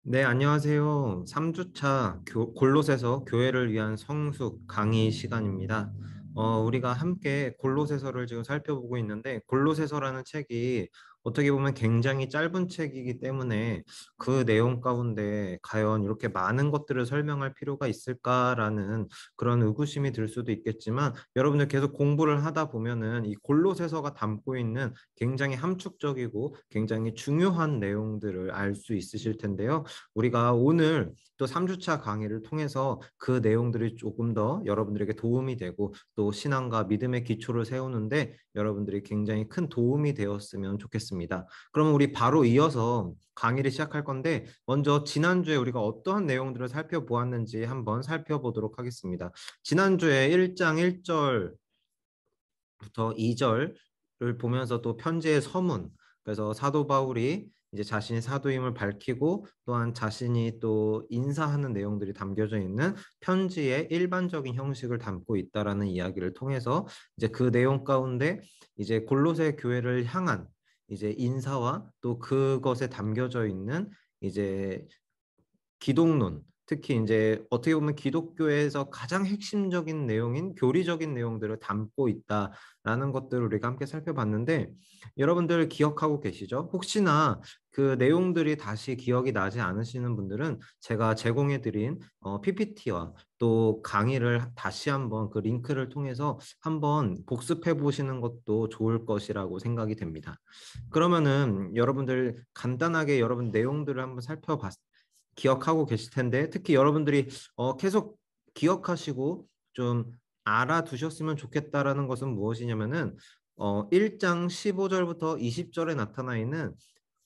네, 안녕하세요. 3주차 골로새서 교회를 위한 성숙 강의 시간입니다. 우리가 함께 골로새서를 지금 살펴보고 있는데, 골로새서라는 책이 어떻게 보면 굉장히 짧은 책이기 때문에 그 내용 가운데 과연 이렇게 많은 것들을 설명할 필요가 있을까라는 그런 의구심이 들 수도 있겠지만, 여러분들 계속 공부를 하다 보면은 이 골로새서가 담고 있는 굉장히 함축적이고 굉장히 중요한 내용들을 알 수 있으실 텐데요. 우리가 오늘 또 3주차 강의를 통해서 그 내용들이 조금 더 여러분들에게 도움이 되고 또 신앙과 믿음의 기초를 세우는데 여러분들이 굉장히 큰 도움이 되었으면 좋겠습니다. 그럼 우리 바로 이어서 강의를 시작할 건데 먼저 지난주에 우리가 어떠한 내용들을 살펴보았는지 한번 살펴보도록 하겠습니다. 지난주에 1장 1절 부터 2절을 보면서 또 편지의 서문, 그래서 사도 바울이 이제 자신이 사도임을 밝히고 또한 자신이 또 인사하는 내용들이 담겨져 있는 편지의 일반적인 형식을 담고 있다라는 이야기를 통해서 이제 그 내용 가운데 이제 골로새 교회를 향한 이제 인사와 또 그것에 담겨져 있는 이제 기독론, 특히 이제 어떻게 보면 기독교에서 가장 핵심적인 내용인 교리적인 내용들을 담고 있다라는 것들을 우리가 함께 살펴봤는데 여러분들 기억하고 계시죠? 혹시나 그 내용들이 다시 기억이 나지 않으시는 분들은 제가 제공해드린 PPT와 또 강의를 다시 한번 그 링크를 통해서 한번 복습해 보시는 것도 좋을 것이라고 생각이 됩니다. 그러면은 여러분들 간단하게 여러분 내용들을 한번 살펴봤 기억하고 계실 텐데 특히 여러분들이 계속 기억하시고 좀 알아두셨으면 좋겠다라는 것은 무엇이냐면은 1장 15절부터 20절에 나타나 있는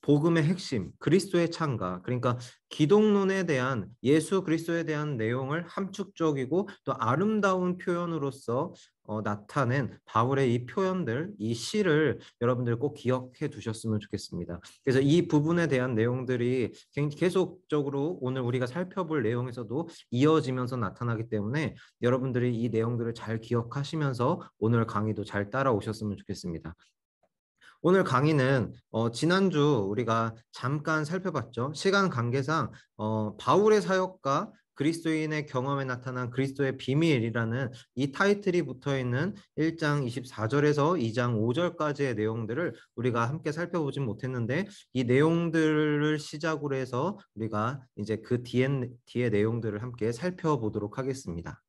복음의 핵심, 그리스도의 창가, 그러니까 기독론에 대한 예수 그리스도에 대한 내용을 함축적이고 또 아름다운 표현으로서 나타낸 바울의 이 표현들, 이 시를 여러분들 꼭 기억해 두셨으면 좋겠습니다. 그래서 이 부분에 대한 내용들이 계속적으로 오늘 우리가 살펴볼 내용에서도 이어지면서 나타나기 때문에 여러분들이 이 내용들을 잘 기억하시면서 오늘 강의도 잘 따라오셨으면 좋겠습니다. 오늘 강의는 지난주 우리가 잠깐 살펴봤죠. 시간 관계상 바울의 사역과 그리스도인의 경험에 나타난 그리스도의 비밀이라는 이 타이틀이 붙어 있는 1장 24절에서 2장 5절까지의 내용들을 우리가 함께 살펴보진 못했는데 이 내용들을 시작으로 해서 우리가 이제 그 뒤에 내용들을 함께 살펴보도록 하겠습니다.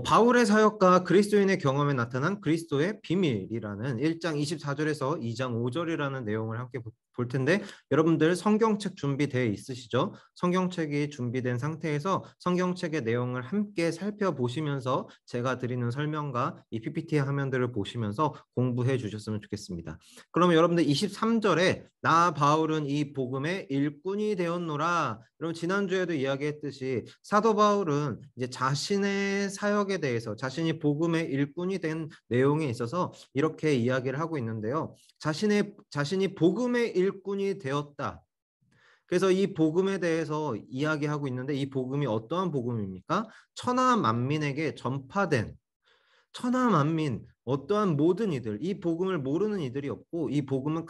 바울의 사역과 그리스도인의 경험에 나타난 그리스도의 비밀이라는 1장 24절에서 2장 5절이라는 내용을 함께 볼 텐데 여러분들 성경책 준비되어 있으시죠? 성경책이 준비된 상태에서 성경책의 내용을 함께 살펴보시면서 제가 드리는 설명과 이 PPT 화면들을 보시면서 공부해 주셨으면 좋겠습니다. 그러면 여러분들 23절에 나 바울은 이 복음의 일꾼이 되었노라. 여러분 지난주에도 이야기했듯이 사도 바울은 이제 자신의 사역에 대해서 자신이 복음의 일꾼이 된 내용에 있어서 이렇게 이야기를 하고 있는데요. 자신이 복음의 일꾼이 되었다. 그래서 이 복음에 대해서 이야기하고 있는데 이 복음이 어떠한 복음입니까? 천하 만민에게 전파된 천하 만민 어떠한 모든 이들 이 복음을 모르는 이들이 없고 이 복음은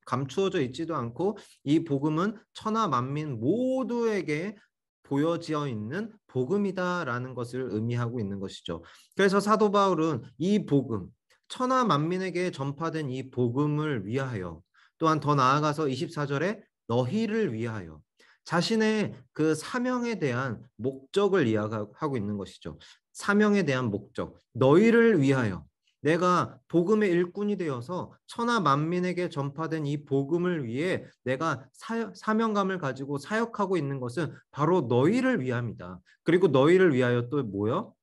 감추어져 있지도 않고 이 복음은 천하 만민 모두에게 보여지어 있는 복음이다라는 것을 의미하고 있는 것이죠. 그래서 사도 바울은 이 복음 천하 만민에게 전파된 이 복음을 위하여 또한 더 나아가서 24절에 너희를 위하여 자신의 그 사명에 대한 목적을 이야기하고 있는 것이죠. 사명에 대한 목적, 너희를 위하여 내가 복음의 일꾼이 되어서 천하 만민에게 전파된 이 복음을 위해 내가 사명감을 가지고 사역하고 있는 것은 바로 너희를 위함이다. 그리고 너희를 위하여 또 뭐요?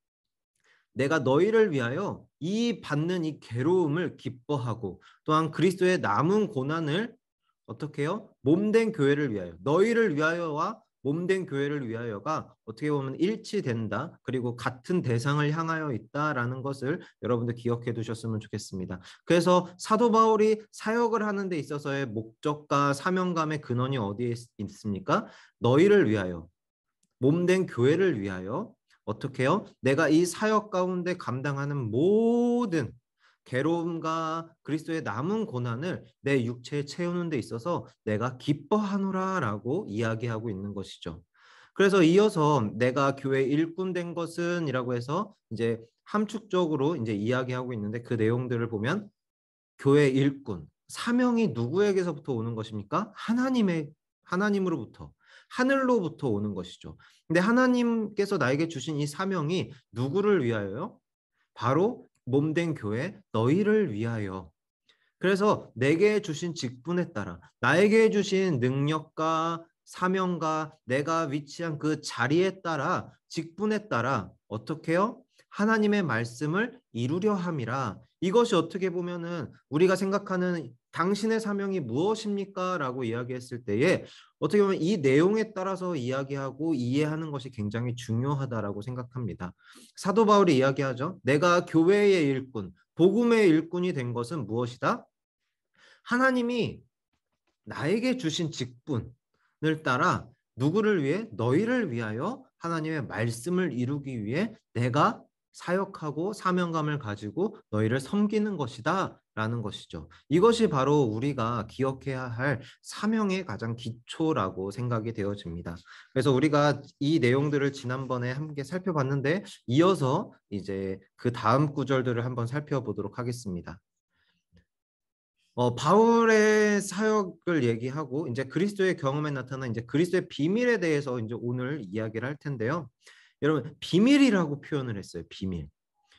내가 너희를 위하여 이 받는 이 괴로움을 기뻐하고 또한 그리스도의 남은 고난을 어떻게 해요? 몸된 교회를 위하여 너희를 위하여와 몸된 교회를 위하여가 어떻게 보면 일치된다. 그리고 같은 대상을 향하여 있다라는 것을 여러분들 기억해 두셨으면 좋겠습니다. 그래서 사도 바울이 사역을 하는 데 있어서의 목적과 사명감의 근원이 어디에 있습니까? 너희를 위하여 몸된 교회를 위하여 어떻게 해요? 내가 이 사역 가운데 감당하는 모든 괴로움과 그리스도의 남은 고난을 내 육체에 채우는 데 있어서 내가 기뻐하노라라고 이야기하고 있는 것이죠. 그래서 이어서 내가 교회 일꾼 된 것은이라고 해서 이제 함축적으로 이제 이야기하고 있는데, 그 내용들을 보면 교회 일꾼, 사명이 누구에게서부터 오는 것입니까? 하나님으로부터, 하늘로부터 오는 것이죠. 근데 하나님께서 나에게 주신 이 사명이 누구를 위하여요? 바로 몸된 교회 너희를 위하여. 그래서 내게 주신 직분에 따라, 나에게 주신 능력과 사명과 내가 위치한 그 자리에 따라, 직분에 따라 어떻게 해요? 하나님의 말씀을 이루려 함이라. 이것이 어떻게 보면은 우리가 생각하는 당신의 사명이 무엇입니까? 라고 이야기했을 때에 어떻게 보면 이 내용에 따라서 이야기하고 이해하는 것이 굉장히 중요하다라고 생각합니다. 사도 바울이 이야기하죠. 내가 교회의 일꾼, 복음의 일꾼이 된 것은 무엇이다? 하나님이 나에게 주신 직분을 따라 누구를 위해? 너희를 위하여 하나님의 말씀을 이루기 위해 내가 사역하고 사명감을 가지고 너희를 섬기는 것이다 라는 것이죠. 이것이 바로 우리가 기억해야 할 사명의 가장 기초라고 생각이 되어집니다. 그래서 우리가 이 내용들을 지난번에 함께 살펴봤는데, 이어서 이제 그 다음 구절들을 한번 살펴보도록 하겠습니다. 바울의 사역을 얘기하고 이제 그리스도의 경험에 나타난 이제 그리스도의 비밀에 대해서 이제 오늘 이야기를 할 텐데요. 여러분, 비밀이라고 표현을 했어요. 비밀.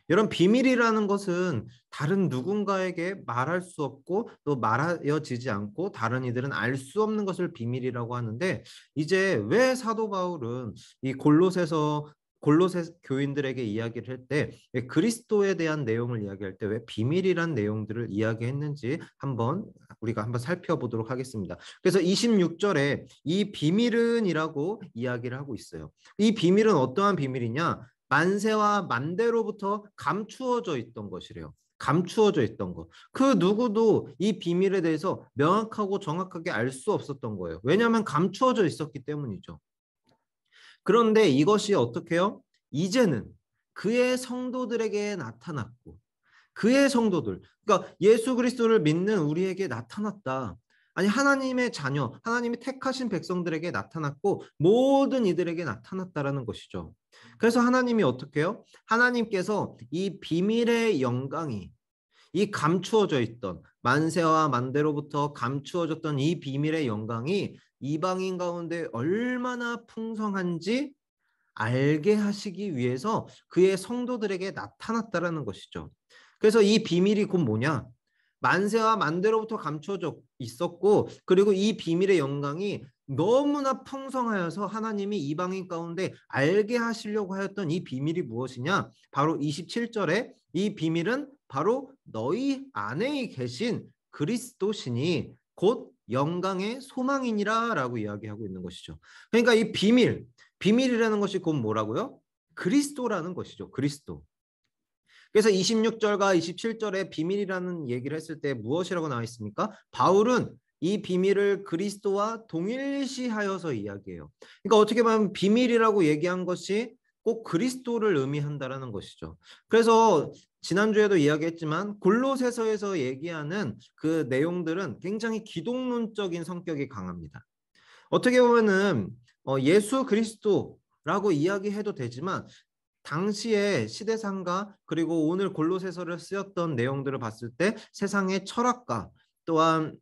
여러분, 비밀이라는 것은 다른 누군가에게 말할 수 없고 또 말하여지지 않고 다른 이들은 알 수 없는 것을 비밀이라고 하는데, 이제 왜 사도 바울은 이 골로새 교인들에게 이야기를 할 때 그리스도에 대한 내용을 이야기할 때 왜 비밀이란 내용들을 이야기했는지 우리가 한번 살펴보도록 하겠습니다. 그래서 26절에 이 비밀은이라고 이야기를 하고 있어요. 이 비밀은 어떠한 비밀이냐? 만세와 만대로부터 감추어져 있던 것이래요. 감추어져 있던 것. 그 누구도 이 비밀에 대해서 명확하고 정확하게 알 수 없었던 거예요. 왜냐하면 감추어져 있었기 때문이죠. 그런데 이것이 어떻게 해요? 이제는 그의 성도들에게 나타났고, 그의 성도들, 그러니까 예수 그리스도를 믿는 우리에게 나타났다. 아니, 하나님의 자녀, 하나님이 택하신 백성들에게 나타났고 모든 이들에게 나타났다라는 것이죠. 그래서 하나님이 어떻게 해요? 하나님께서 이 비밀의 영광이, 이 감추어져 있던 만세와 만대로부터 감추어졌던 이 비밀의 영광이 이방인 가운데 얼마나 풍성한지 알게 하시기 위해서 그의 성도들에게 나타났다라는 것이죠. 그래서 이 비밀이 곧 뭐냐? 만세와 만대로부터 감춰져 있었고, 그리고 이 비밀의 영광이 너무나 풍성하여서 하나님이 이방인 가운데 알게 하시려고 하였던 이 비밀이 무엇이냐? 바로 27절에 이 비밀은 바로 너희 안에 계신 그리스도시니 곧 영광의 소망이니라 라고 이야기하고 있는 것이죠. 그러니까 이 비밀이라는 것이 곧 뭐라고요? 그리스도라는 것이죠. 그리스도. 그래서 26절과 27절에 비밀이라는 얘기를 했을 때 무엇이라고 나와 있습니까? 바울은 이 비밀을 그리스도와 동일시하여서 이야기해요. 그러니까 어떻게 보면 비밀이라고 얘기한 것이 꼭 그리스도를 의미한다라는 것이죠. 그래서 지난주에도 이야기했지만 골로새서에서 얘기하는 그 내용들은 굉장히 기독론적인 성격이 강합니다. 어떻게 보면은 예수 그리스도라고 이야기해도 되지만 당시의 시대상과 그리고 오늘 골로새서를 쓰였던 내용들을 봤을 때 세상의 철학과 또한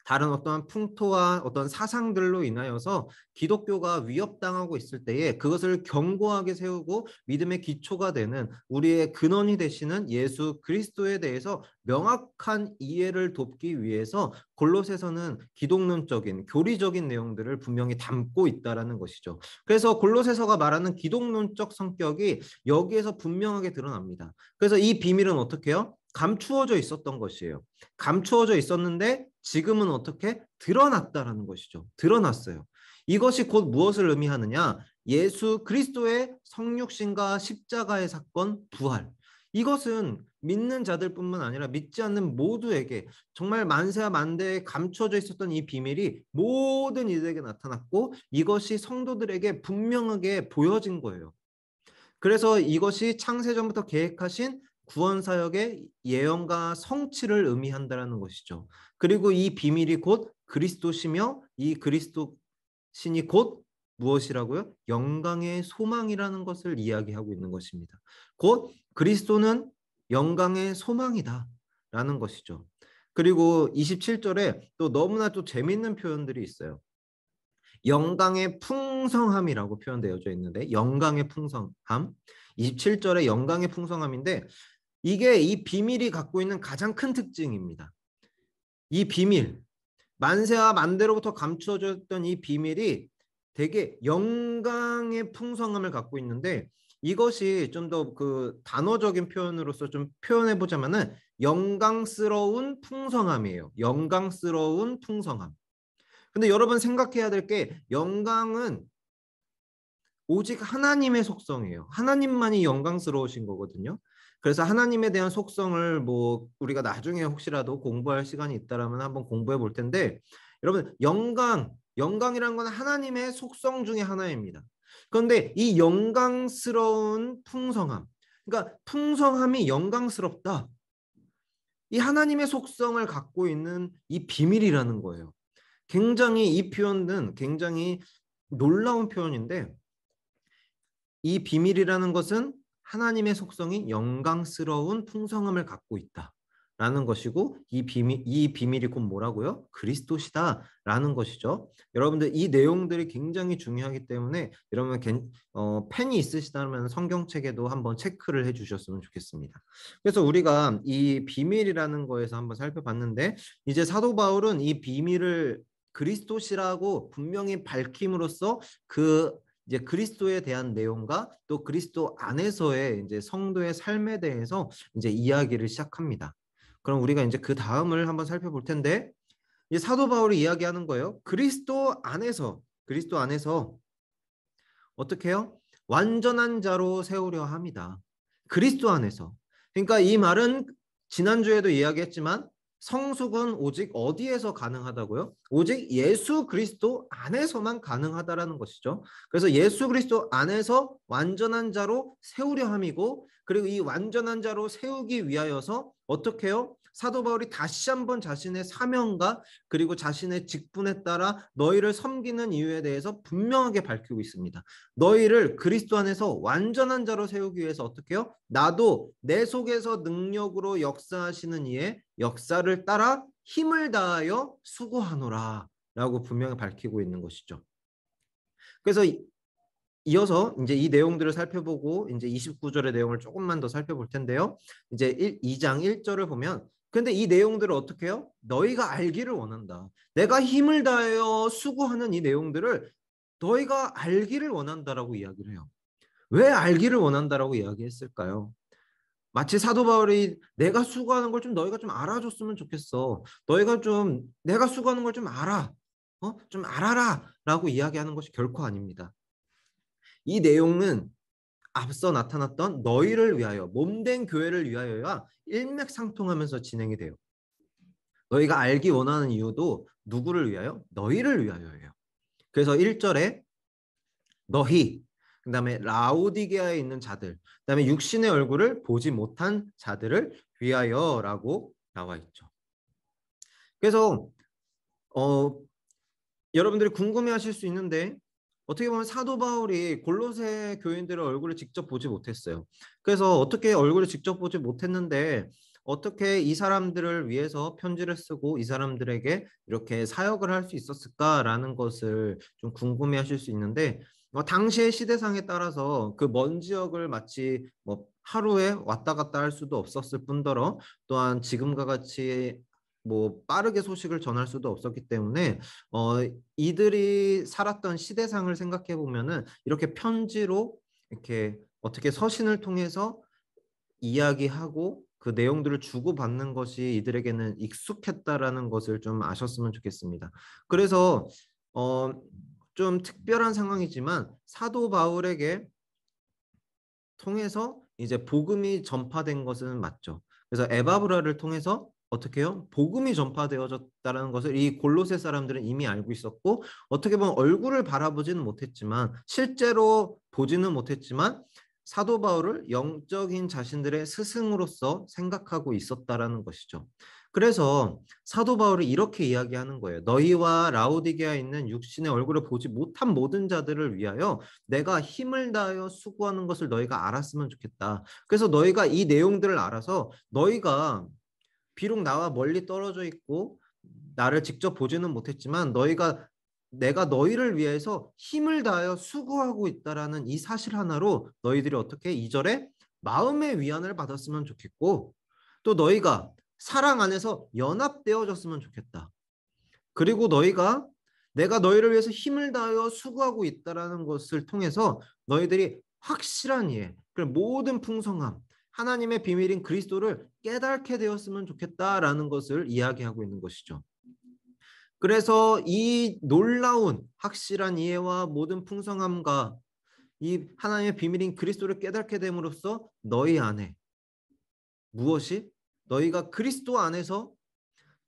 다른 어떤 풍토와 어떤 사상들로 인하여서 기독교가 위협당하고 있을 때에 그것을 견고하게 세우고 믿음의 기초가 되는 우리의 근원이 되시는 예수 그리스도에 대해서 명확한 이해를 돕기 위해서 골로새서는 기독론적인 교리적인 내용들을 분명히 담고 있다라는 것이죠. 그래서 골로새서가 말하는 기독론적 성격이 여기에서 분명하게 드러납니다. 그래서 이 비밀은 어떻게 해요? 감추어져 있었던 것이에요. 감추어져 있었는데 지금은 어떻게 드러났다라는 것이죠. 드러났어요. 이것이 곧 무엇을 의미하느냐? 예수 그리스도의 성육신과 십자가의 사건, 부활. 이것은 믿는 자들뿐만 아니라 믿지 않는 모두에게 정말 만세와 만대에 감춰져 있었던 이 비밀이 모든 이들에게 나타났고 이것이 성도들에게 분명하게 보여진 거예요. 그래서 이것이 창세전부터 계획하신 구원 사역의 예언과 성취를 의미한다라는 것이죠. 그리고 이 비밀이 곧 그리스도시며 이 그리스도 신이 곧 무엇이라고요? 영광의 소망이라는 것을 이야기하고 있는 것입니다. 곧 그리스도는 영광의 소망이다라는 것이죠. 그리고 27절에 또 너무나 또 재밌는 표현들이 있어요. 영광의 풍성함이라고 표현되어져 있는데 영광의 풍성함 27절에 영광의 풍성함인데 이게 이 비밀이 갖고 있는 가장 큰 특징입니다. 이 비밀 만세와 만대로부터 감추어졌던 이 비밀이 되게 영광의 풍성함을 갖고 있는데 이것이 좀 더 그 단어적인 표현으로서 좀 표현해 보자면은 영광스러운 풍성함이에요. 영광스러운 풍성함. 근데 여러분 생각해야 될 게 영광은 오직 하나님의 속성이에요. 하나님만이 영광스러우신 거거든요. 그래서 하나님에 대한 속성을 뭐 우리가 나중에 혹시라도 공부할 시간이 있다라면 한번 공부해 볼 텐데 여러분 영광이란 건 하나님의 속성 중에 하나입니다. 그런데 이 영광스러운 풍성함, 그러니까 풍성함이 영광스럽다. 이 하나님의 속성을 갖고 있는 이 비밀이라는 거예요. 굉장히 이 표현은 굉장히 놀라운 표현인데 이 비밀이라는 것은 하나님의 속성이 영광스러운 풍성함을 갖고 있다라는 것이고 이 비밀이 곧 뭐라고요? 그리스도시다라는 것이죠. 여러분들 이 내용들이 굉장히 중요하기 때문에 여러분 펜이 있으시다면 성경책에도 한번 체크를 해주셨으면 좋겠습니다. 그래서 우리가 이 비밀이라는 거에서 한번 살펴봤는데 이제 사도 바울은 이 비밀을 그리스도시라고 분명히 밝힘으로써 이제 그리스도에 대한 내용과 또 그리스도 안에서의 이제 성도의 삶에 대해서 이제 이야기를 시작합니다. 그럼 우리가 이제 그 다음을 한번 살펴볼 텐데 이제 사도 바울이 이야기하는 거예요. 그리스도 안에서 어떻게 해요? 완전한 자로 세우려 합니다. 그리스도 안에서. 그러니까 이 말은 지난주에도 이야기했지만 성숙은 오직 어디에서 가능하다고요? 오직 예수 그리스도 안에서만 가능하다라는 것이죠. 그래서 예수 그리스도 안에서 완전한 자로 세우려 함이고 그리고 이 완전한 자로 세우기 위하여서 어떻게 해요? 사도 바울이 다시 한번 자신의 사명과 그리고 자신의 직분에 따라 너희를 섬기는 이유에 대해서 분명하게 밝히고 있습니다. 너희를 그리스도 안에서 완전한 자로 세우기 위해서 어떻게 해요? 나도 내 속에서 능력으로 역사하시는 이의 역사를 따라 힘을 다하여 수고하노라 라고 분명히 밝히고 있는 것이죠. 그래서 이어서 이제 이 내용들을 살펴보고 이제 29절의 내용을 조금만 더 살펴볼 텐데요. 이제 2장 1절을 보면 근데 이 내용들을 어떻게 해요? 너희가 알기를 원한다. 내가 힘을 다하여 수고하는 이 내용들을 너희가 알기를 원한다라고 이야기를 해요. 왜 알기를 원한다라고 이야기했을까요? 마치 사도 바울이 내가 수고하는 걸 좀 너희가 좀 알아줬으면 좋겠어. 너희가 좀 내가 수고하는 걸 좀 알아. 좀 알아라라고 이야기하는 것이 결코 아닙니다. 이 내용은 앞서 나타났던 너희를 위하여 몸된 교회를 위하여야 일맥상통하면서 진행이 돼요. 너희가 알기 원하는 이유도 누구를 위하여? 너희를 위하여예요. 그래서 1절에 너희 그다음에 라오디게아에 있는 자들 그다음에 육신의 얼굴을 보지 못한 자들을 위하여라고 나와 있죠. 그래서 여러분들이 궁금해하실 수 있는데 어떻게 보면 사도 바울이 골로새 교인들의 얼굴을 직접 보지 못했어요. 그래서 어떻게 얼굴을 직접 보지 못했는데 어떻게 이 사람들을 위해서 편지를 쓰고 이 사람들에게 이렇게 사역을 할 수 있었을까라는 것을 좀 궁금해하실 수 있는데 당시의 시대상에 따라서 그 먼 지역을 마치 뭐 하루에 왔다 갔다 할 수도 없었을 뿐더러 또한 지금과 같이 뭐 빠르게 소식을 전할 수도 없었기 때문에 이들이 살았던 시대상을 생각해 보면은 이렇게 편지로 이렇게 어떻게 서신을 통해서 이야기하고 그 내용들을 주고받는 것이 이들에게는 익숙했다라는 것을 좀 아셨으면 좋겠습니다. 그래서 좀 특별한 상황이지만 사도 바울에게 통해서 이제 복음이 전파된 것은 맞죠. 그래서 에바브라를 통해서 어떻게 해요? 복음이 전파되어졌다는 것을 이 골로새 사람들은 이미 알고 있었고 어떻게 보면 얼굴을 바라보지는 못했지만 실제로 보지는 못했지만 사도 바울을 영적인 자신들의 스승으로서 생각하고 있었다라는 것이죠. 그래서 사도 바울이 이렇게 이야기하는 거예요. 너희와 라오디게아에 있는 육신의 얼굴을 보지 못한 모든 자들을 위하여 내가 힘을 다하여 수고하는 것을 너희가 알았으면 좋겠다. 그래서 너희가 이 내용들을 알아서 너희가 비록 나와 멀리 떨어져 있고 나를 직접 보지는 못했지만 너희가 내가 너희를 위해서 힘을 다하여 수고하고 있다라는 이 사실 하나로 너희들이 어떻게 2절에 마음의 위안을 받았으면 좋겠고 또 너희가 사랑 안에서 연합되어졌으면 좋겠다. 그리고 너희가 내가 너희를 위해서 힘을 다하여 수고하고 있다라는 것을 통해서 너희들이 확실한 이해, 그 모든 풍성함, 하나님의 비밀인 그리스도를 깨닫게 되었으면 좋겠다라는 것을 이야기하고 있는 것이죠. 그래서 이 놀라운 확실한 이해와 모든 풍성함과 이 하나님의 비밀인 그리스도를 깨닫게 됨으로써 너희 안에 무엇이? 너희가 그리스도 안에서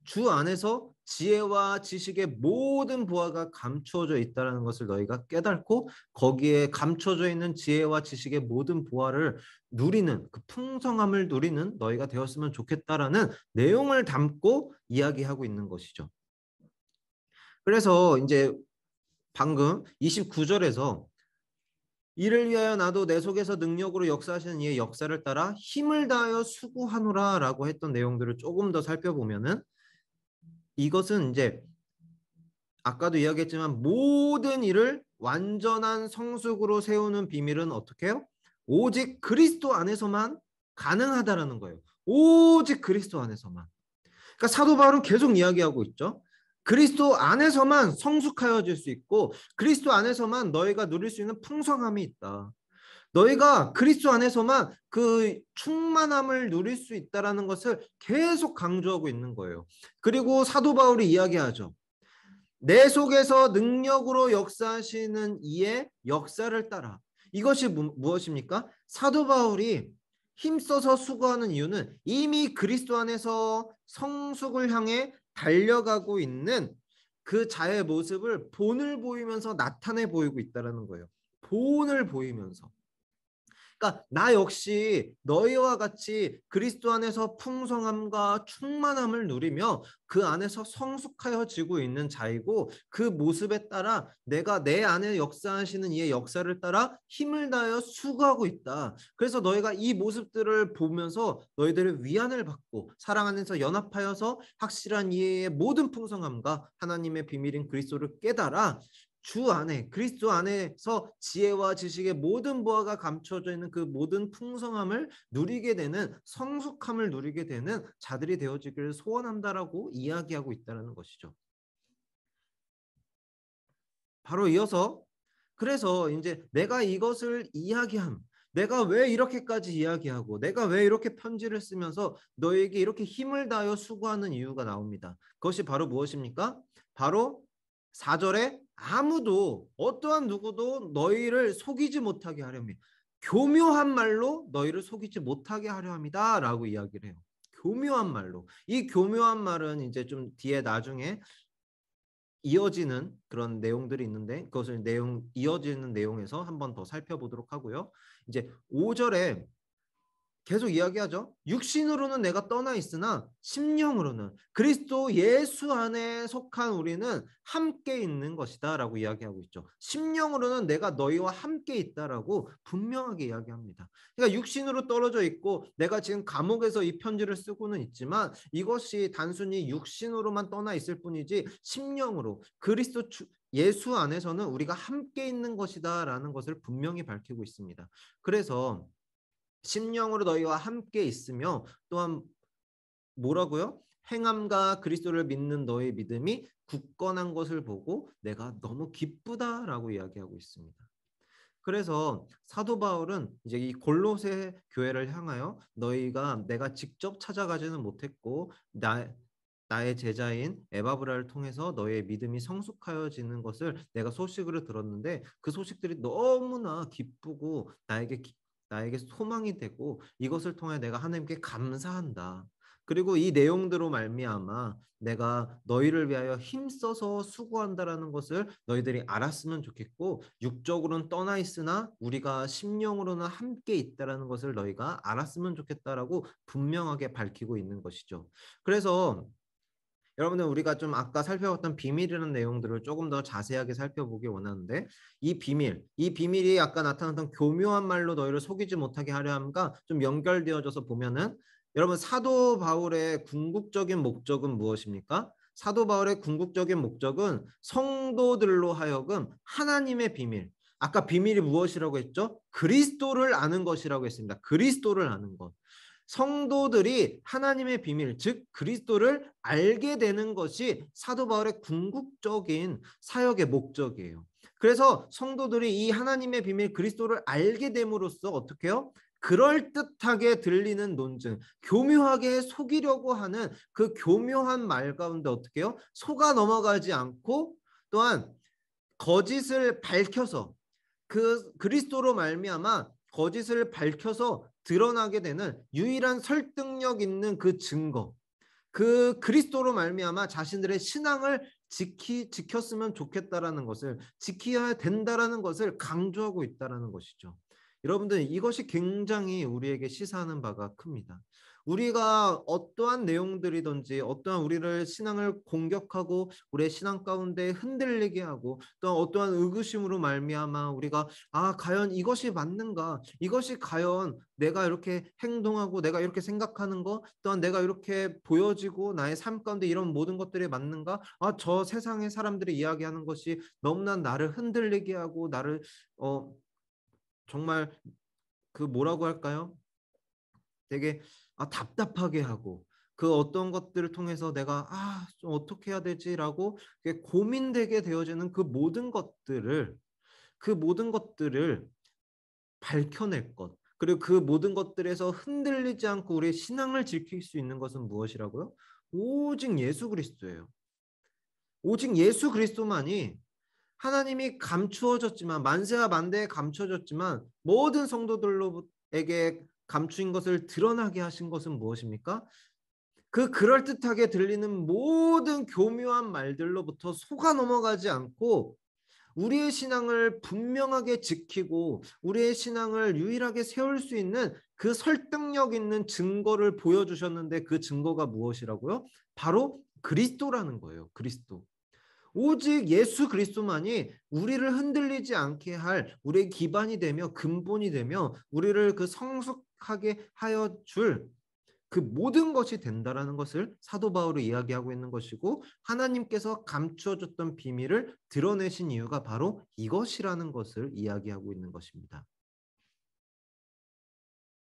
주 안에서 지혜와 지식의 모든 보화가 감추어져 있다는 것을 너희가 깨닫고 거기에 감춰져 있는 지혜와 지식의 모든 보화를 누리는 그 풍성함을 누리는 너희가 되었으면 좋겠다라는 내용을 담고 이야기하고 있는 것이죠. 그래서 이제 방금 29절에서 이를 위하여 나도 내 속에서 능력으로 역사하시는 이의 역사를 따라 힘을 다하여 수고하노라 라고 했던 내용들을 조금 더 살펴보면은 이것은 이제 아까도 이야기했지만 모든 일을 완전한 성숙으로 세우는 비밀은 어떻게 해요? 오직 그리스도 안에서만 가능하다라는 거예요. 오직 그리스도 안에서만. 그러니까 사도 바울은 계속 이야기하고 있죠. 그리스도 안에서만 성숙하여질 수 있고 그리스도 안에서만 너희가 누릴 수 있는 풍성함이 있다. 너희가 그리스도 안에서만 그 충만함을 누릴 수 있다라는 것을 계속 강조하고 있는 거예요. 그리고 사도 바울이 이야기하죠. 내 속에서 능력으로 역사하시는 이의 역사를 따라. 이것이 무엇입니까? 사도 바울이 힘써서 수고하는 이유는 이미 그리스도 안에서 성숙을 향해 달려가고 있는 그 자의 모습을 본을 보이면서 나타내 보이고 있다는 거예요. 본을 보이면서. 그러니까 나 역시 너희와 같이 그리스도 안에서 풍성함과 충만함을 누리며 그 안에서 성숙하여지고 있는 자이고 그 모습에 따라 내가 내 안에 역사하시는 이의 역사를 따라 힘을 다하여 수고하고 있다. 그래서 너희가 이 모습들을 보면서 너희들의 위안을 받고 사랑 안에서 연합하여서 확실한 이해의 모든 풍성함과 하나님의 비밀인 그리스도를 깨달아 주 안에 그리스도 안에서 지혜와 지식의 모든 보화가 감춰져 있는 그 모든 풍성함을 누리게 되는 성숙함을 누리게 되는 자들이 되어지기를 소원한다라고 이야기하고 있다는 것이죠. 바로 이어서 그래서 이제 내가 이것을 이야기함 내가 왜 이렇게까지 이야기하고 내가 왜 이렇게 편지를 쓰면서 너에게 이렇게 힘을 다하여 수고하는 이유가 나옵니다. 그것이 바로 무엇입니까? 바로 4절에 아무도 어떠한 누구도 너희를 속이지 못하게 하려 합니다. 교묘한 말로 너희를 속이지 못하게 하려 합니다. 라고 이야기를 해요. 교묘한 말로. 이 교묘한 말은 이제 좀 뒤에 나중에 이어지는 그런 내용들이 있는데 그것을 이어지는 내용에서 한번 더 살펴보도록 하고요. 이제 5절에 계속 이야기하죠. 육신으로는 내가 떠나 있으나 심령으로는 그리스도 예수 안에 속한 우리는 함께 있는 것이다 라고 이야기하고 있죠. 심령으로는 내가 너희와 함께 있다라고 분명하게 이야기합니다. 그러니까 육신으로 떨어져 있고 내가 지금 감옥에서 이 편지를 쓰고는 있지만 이것이 단순히 육신으로만 떠나 있을 뿐이지 심령으로 그리스도 예수 안에서는 우리가 함께 있는 것이다 라는 것을 분명히 밝히고 있습니다. 그래서 심령으로 너희와 함께 있으며 또한 뭐라고요? 행함과 그리스도를 믿는 너의 믿음이 굳건한 것을 보고 내가 너무 기쁘다라고 이야기하고 있습니다. 그래서 사도 바울은 이제 이 골로새 교회를 향하여 너희가 내가 직접 찾아가지는 못했고 나의 제자인 에바브라를 통해서 너의 믿음이 성숙하여지는 것을 내가 소식으로 들었는데 그 소식들이 너무나 기쁘고 나에게 소망이 되고 이것을 통해 내가 하나님께 감사한다. 그리고 이 내용대로 말미암아 내가 너희를 위하여 힘써서 수고한다라는 것을 너희들이 알았으면 좋겠고, 육적으로는 떠나 있으나 우리가 심령으로는 함께 있다라는 것을 너희가 알았으면 좋겠다라고 분명하게 밝히고 있는 것이죠. 그래서 여러분들, 우리가 좀 아까 살펴봤던 비밀이라는 내용들을 조금 더 자세하게 살펴보기 원하는데, 이 비밀이 아까 나타났던 교묘한 말로 너희를 속이지 못하게 하려 함과 좀 연결되어져서 보면은, 여러분, 사도 바울의 궁극적인 목적은 무엇입니까? 사도 바울의 궁극적인 목적은 성도들로 하여금 하나님의 비밀, 아까 비밀이 무엇이라고 했죠? 그리스도를 아는 것이라고 했습니다. 그리스도를 아는 것. 성도들이 하나님의 비밀, 즉 그리스도를 알게 되는 것이 사도 바울의 궁극적인 사역의 목적이에요. 그래서 성도들이 이 하나님의 비밀 그리스도를 알게 됨으로써 어떻게 해요? 그럴듯하게 들리는 논증, 교묘하게 속이려고 하는 그 교묘한 말 가운데 어떻게 해요? 속아 넘어가지 않고, 또한 거짓을 밝혀서, 그 그리스도로 말미암아 거짓을 밝혀서 드러나게 되는 유일한 설득력 있는 그 증거, 그 그리스도로 말미암아 자신들의 신앙을 지켰으면 좋겠다라는 것을, 지켜야 된다라는 것을 강조하고 있다라는 것이죠. 여러분들, 이것이 굉장히 우리에게 시사하는 바가 큽니다. 우리가 어떠한 내용들이든지 어떠한 우리를 신앙을 공격하고 우리의 신앙 가운데 흔들리게 하고, 또 어떠한 의구심으로 말미암아 우리가 과연 이것이 맞는가, 이것이 과연 내가 이렇게 행동하고 내가 이렇게 생각하는 거, 또한 내가 이렇게 보여지고 나의 삶 가운데 이런 모든 것들이 맞는가, 저 세상의 사람들이 이야기하는 것이 너무나 나를 흔들리게 하고 나를 정말 그 뭐라고 할까요? 되게 답답하게 하고, 그 어떤 것들을 통해서 내가 좀 어떻게 해야 되지라고 고민되게 되어지는 그 모든 것들을 밝혀낼 것, 그리고 그 모든 것들에서 흔들리지 않고 우리의 신앙을 지킬 수 있는 것은 무엇이라고요? 오직 예수 그리스도예요. 오직 예수 그리스도만이, 하나님이 감추어졌지만, 만세와 만대에 감추어졌지만 모든 성도들에게 감추인 것을 드러나게 하신 것은 무엇입니까? 그 그럴듯하게 들리는 모든 교묘한 말들로부터 속아 넘어가지 않고 우리의 신앙을 분명하게 지키고 우리의 신앙을 유일하게 세울 수 있는 그 설득력 있는 증거를 보여주셨는데, 그 증거가 무엇이라고요? 바로 그리스도라는 거예요. 그리스도. 오직 예수 그리스도만이 우리를 흔들리지 않게 할 우리의 기반이 되며 근본이 되며 우리를 그 성숙하게 하여 줄 그 모든 것이 된다라는 것을 사도 바울이 이야기하고 있는 것이고, 하나님께서 감추어줬던 비밀을 드러내신 이유가 바로 이것이라는 것을 이야기하고 있는 것입니다.